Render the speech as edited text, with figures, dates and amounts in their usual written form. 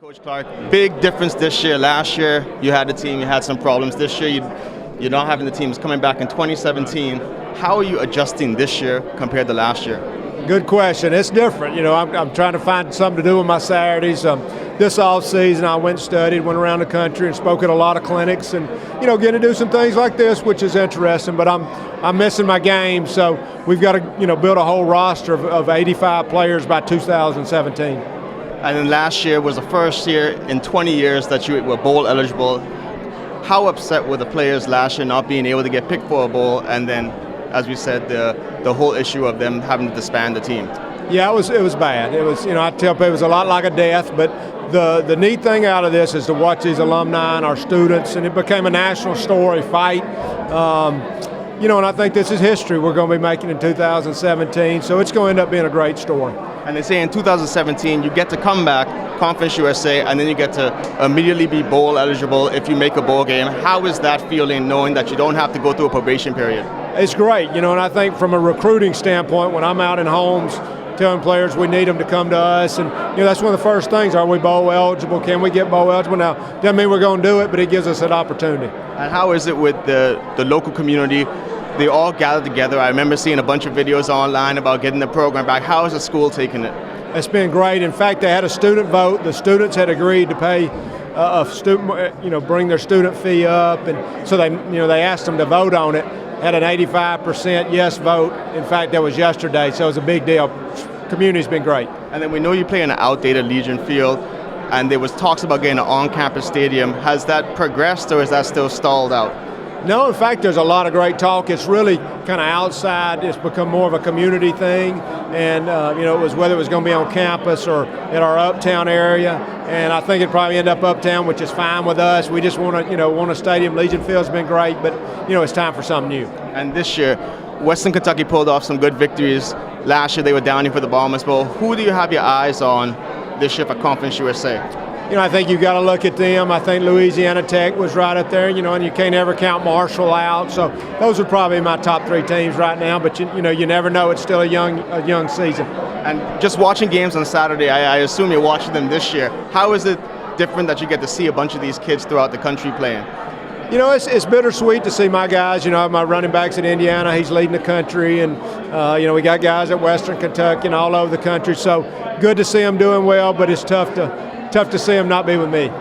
Coach Clark, big difference this year. Last year, you had the team, you had some problems. This year, you're not having the teams coming back in 2017. How are you adjusting this year compared to last year? Good question. It's different. You know, I'm trying to find something to do with my Saturdays. This off season, I went and studied, went around the country and spoke at a lot of clinics, and getting to do some things like this, which is interesting. But I'm missing my game, so we've got to build a whole roster of 85 players by 2017. And then last year was the first year in 20 years that you were bowl eligible. How upset were the players last year not being able to get picked for a bowl, and then, as we said, the whole issue of them having to disband the team? Yeah, it was bad. It was, I tell people, it was a lot like a death. But the neat thing out of this is to watch these alumni and our students, and it became a national story fight. And I think this is history we're going to be making in 2017, so it's going to end up being a great story. And they say in 2017 you get to come back, Conference USA, and then you get to immediately be bowl eligible if you make a bowl game. How is that feeling, knowing that you don't have to go through a probation period? It's great, and I think from a recruiting standpoint, when I'm out in homes telling players we need them to come to us, and that's one of the first things: are we bowl eligible? Can we get bowl eligible? Now, doesn't mean we're going to do it, but it gives us an opportunity. And how is it with the local community? They all gather together. I remember seeing a bunch of videos online about getting the program back. How is the school taking it? It's been great. In fact, they had a student vote. The students had agreed to pay a student, bring their student fee up, and so they asked them to vote on it. Had an 85% yes vote. In fact, that was yesterday, so it was a big deal. Community's been great. And then we know you play in an outdated Legion field, and there was talks about getting an on-campus stadium. Has that progressed, or is that still stalled out? No, in fact, there's a lot of great talk. It's really kind of outside. It's become more of a community thing, and it was whether it was going to be on campus or at our uptown area. And I think it'd probably end up uptown, which is fine with us. We just want a stadium. Legion Field's been great, but it's time for something new. And this year, Western Kentucky pulled off some good victories. Last year they were down here for the Bahamas Bowl. Who do you have your eyes on this year for Conference USA? I think you've got to look at them. I think Louisiana Tech was right up there, and you can't ever count Marshall out. So those are probably my top three teams right now, but you never know. It's still a young season. And just watching games on Saturday, I assume you're watching them this year. How is it different that you get to see a bunch of these kids throughout the country playing? It's bittersweet to see my guys. My running back's in Indiana. He's leading the country, and we got guys at Western Kentucky and all over the country. So good to see them doing well, but it's tough to see them not be with me.